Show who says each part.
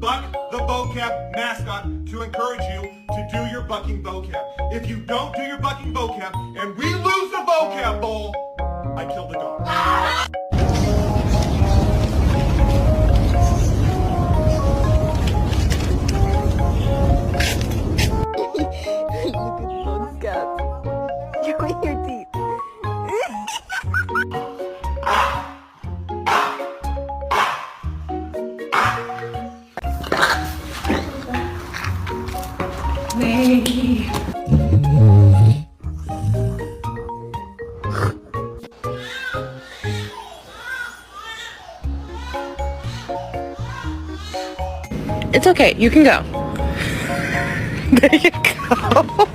Speaker 1: Buck the vocab mascot to encourage you to do your bucking vocab. If you don't do your bucking vocab and we lose the vocab bowl, I kill the dog.
Speaker 2: Look at those cats. Show me your teeth. Maggie. It's okay, you can go. There you go.